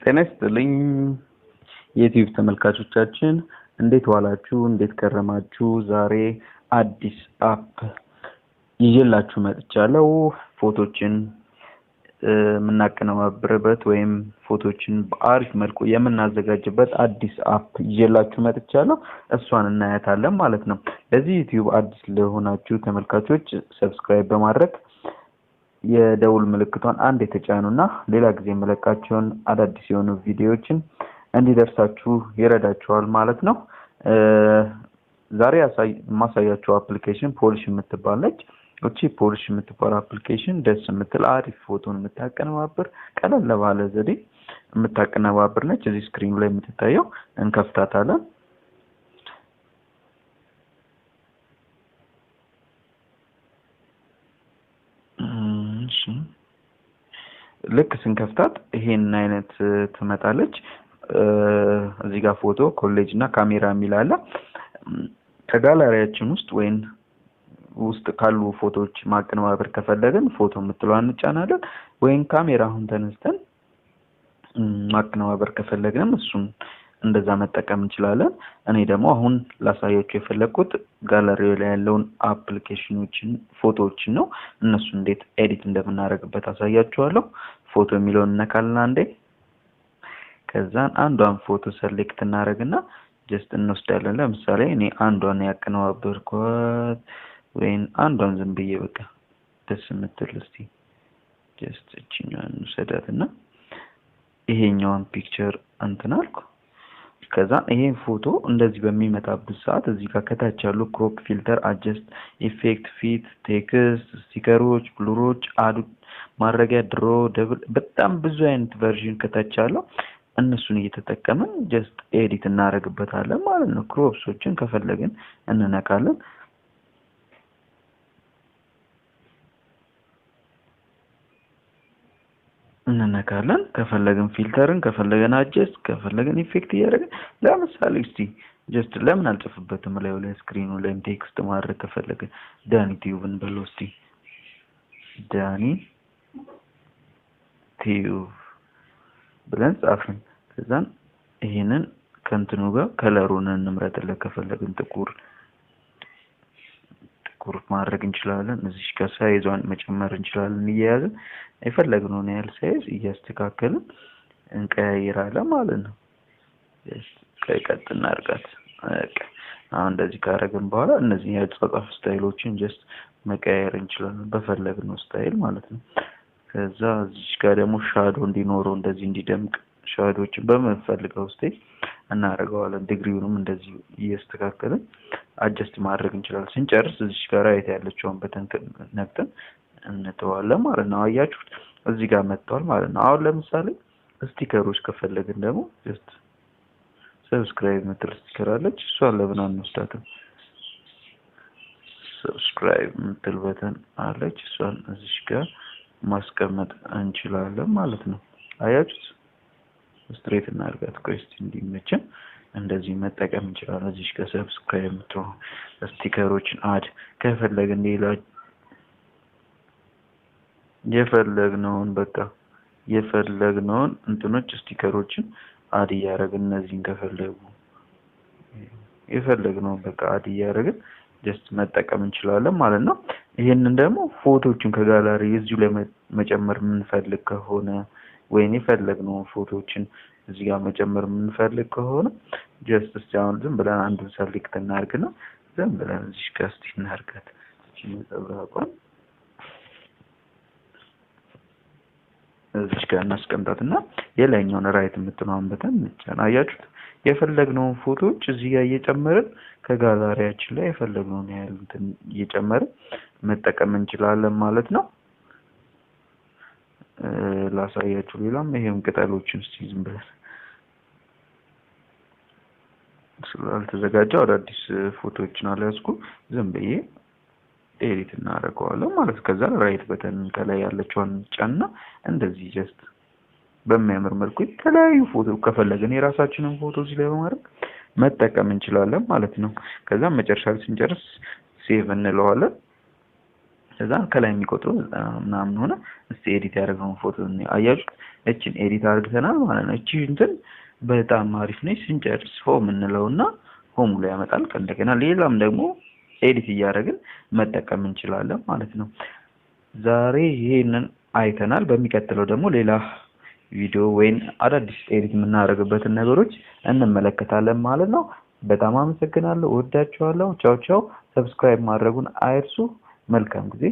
ጤና ይስጥልኝ የዩቲዩብ ተመልካቾቻችን እንዴት ዋላችሁ እንዴት ከረማችሁ ዛሬ አዲስ አፕ ይዤላችሁ መጥቻለሁ ፎቶችን ምናቀነባብርበት ወይም ፎቶችን በአሪፍ መልኩ የምናዘጋጅበት አዲስ አፕ ይዤላችሁ መጥቻለሁ እሷን እናያታለን ማለት ነው ለዚህ ዩቲዩብ አዲስ ለሆናችሁ ተመልካቾች ሰብስክራይብ በማድረግ የደውል ምልክቷን አንድ የተጫኑና ሌላ ጊዜ መለቃቸውን አዳዲስ የሆኑ ቪዲዮዎችን እንዲደርሳችሁ ይረዳችኋል ማለት ነው ዛሬ ማሳያችሁ አፕሊኬሽን ፖሊሽ የምትባለች እቺ ፖሊሽ የምትባል አፕሊኬሽን ደስ የምትል አሪፍ ፎቶን የምታቀነባብር ቀለል ባለ ዘዴ የምታቀነባብር ነች እዚህ ስክሪኑ ላይ የምትታየው እንከፍታታለን ልክ ስንከፍታት ይሄን አይነት ትመጣለች እዚህ ጋር ፎቶ ኮሌጅ እና ካሜራ የሚላለ ከጋላሪያችን ውስጥ ካሉ ፎቶዎች ማቀነባበር ከፈለግን ፎቶ የምትለዋን እንጫናለን ወይም ካሜራውን ተነስተን ማቀነባበር ከፈለግንም እሱን እንደዛ መጠቀም እንችላለን እኔ ደግሞ አሁን ላሳያችሁ የፈለኩት ጋላሪው ላይ ያለውን አፕሊኬሽኖችን ፎቶዎችን ነው እነሱ እንዴት ኤዲት እንደምናደርግበት አሳያችኋለሁ ፎቶ የሚለውን ነካልና አንዴ ከዛን አንዷን ፎቶ ሰሌክት እናደርግና ጀስት እንወስዳለን ለምሳሌ እኔ አንዷን ያቀነባበርኳት ወይን አንዷን ዝም ብዬ በቃ ደስ የምትል እስቲ ጀስት እቺኛን እንሰዳትና ይሄኛውን ፒክቸር እንተናልኩ ከዛ ይሄን ፎቶ እንደዚህ በሚመጣበት ሰዓት እዚህ ጋር ከታች ያሉ ክሮፕ ፊልተር አጀስት ኢፌክት ፊት ቴክስት ስቲከሮች ብሉሮች አድ ማድረጊያ ድሮ ደብል በጣም ብዙ አይነት ቨርዥን ከታች አለው እነሱን እየተጠቀመን ጀስት ኤዲት እናደርግበታለን ማለት ነው ክሮፕሶችን ከፈለግን እንነካለን ከፈለግን ፊልተርን ከፈለግን አጀስት ከፈለግን ኢፌክት ያደርጋል ለምሳሌ እስቲ ጀስት ለምን አልጽፍበትም ላይ ስክሪኑ ላይ ቴክስት ማድረግ ከፈለግን ዳኒ ቲዩብን በለው እስቲ ዳኒ ቲዩብ ብለን ጻፍን ከዛን ይሄንን ከንትኑ ጋር ከለሩን እንምረጥለት ከፈለግን ጥቁር ማድረግ እንችላለን እዚህ ጋር ሳይዟን መጨመር እንችላለን ይያያዝን የፈለግነውን ያህል ሳይዝ እያስተካከልን እንቀያይራለን ማለት ነው ቀጥ እናርጋት አሁን እንደዚህ ካረግን በኋላ እነዚህ የጻጻፍ ስታይሎችን ጀስት መቀያየር እንችላለን በፈለግነው ስታይል ማለት ነው ከዛ እዚህ ጋር ደግሞ ሻዶ እንዲኖረው እንደዚህ እንዲደምቅ ሻዶችን በመፈልገው ስታይል እናረጋዋለን ዲግሪውንም እንደዚህ እያስተካከልን አጀስት ማድረግ እንችላለን ስንጨርስ እዚህ ጋር ራይት ያለችውን በተን ነክተን እንተዋለን ማለት ነው አያችሁት እዚህ ጋር መጥቷል ማለት ነው አሁን ለምሳሌ ስቲከሮች ከፈለግን ደግሞ ጀስት ሰብስክራይብ ምትል ስቲከር አለች እሷን ለምን አንወስዳትም ሰብስክራይብ ምትል በተን አለች እሷን እዚህ ጋር ማስቀመጥ እንችላለን ማለት ነው አያችሁት ስትሬት እናርጋት ኮስት እንዲመቸን እንደዚህ መጠቀም እንችላለን እዚህ ጋር ሰብስክራይብ ምትል ስቲከሮችን አድ ከፈለግን ሌላ የፈለግነውን እንትኖች ስቲከሮችን አድ ያደርግን እነዚህን ከፈለጉ የፈለግነውን በቃ አድ ያደርግን ጀስት መጠቀም እንችላለን ማለት ነው ይሄንን ደግሞ ፎቶዎችን ከጋላሪ እዚሁ ላይ መጨመር የምንፈልግ ከሆነ ወይኔ የፈለግነውን ፎቶዎችን እዚህ ጋር መጨመር የምንፈልግ ከሆነ ጀስት እስካሁን ዝም ብለን አንዱን ሰሌክት እናርግና ዝም ብለን እዚህ ጋር እስቲ እናርጋት እቺ መጠብራቋን እዚህ ጋር እናስቀምጣትና የላይኛውን ራይት የምትለውን በተን እንጫን አያችሁት የፈለግነውን ፎቶዎች እዚህ ጋር እየጨመርን ከጋላሪያችን ላይ የፈለግነውን ያህል እንትን እየጨመርን መጠቀም እንችላለን ማለት ነው ላሳያችሁ ሌላም ይሄም ቅጠሎችን እስቲ ዝም ብለን ስላልተዘጋጀው አዳዲስ ፎቶዎችን አላስኩ ዝም ብዬ ኤዲት እናደርገዋለን ማለት ከዛ ራይት በተን ከላይ ያለችውን ጫና እንደዚህ ጀስት በሚያምር መልኩ የተለያዩ ፎቶ ከፈለግን የራሳችንን ፎቶ እዚህ ላይ በማድረግ መጠቀም እንችላለን ማለት ነው ከዛ መጨረሻ ስንጨርስ ሴቭ እንለዋለን ከዛ ከላይ የሚቆጥሩ ምናምን ሆነ እስቲ ኤዲት ያደረገውን ፎቶ ነው አያችሁ እቺን ኤዲት አድርገናል ማለት ነው እቺ እንትን በጣም አሪፍ ነች ስንጨርስ ሆም እንለውና ሆም ላይ ያመጣል ከእንደገና ሌላም ደግሞ ኤዲት እያደረግን መጠቀም እንችላለን ማለት ነው ዛሬ ይሄንን አይተናል በሚቀጥለው ደግሞ ሌላ ቪዲዮ ወይን አዳዲስ ኤዲት የምናደርግበትን ነገሮች እንመለከታለን ማለት ነው በጣም አመሰግናለሁ ወዳችኋለሁ ቻው ቻው ሰብስክራይብ ማድረጉን አይርሱ መልካም ጊዜ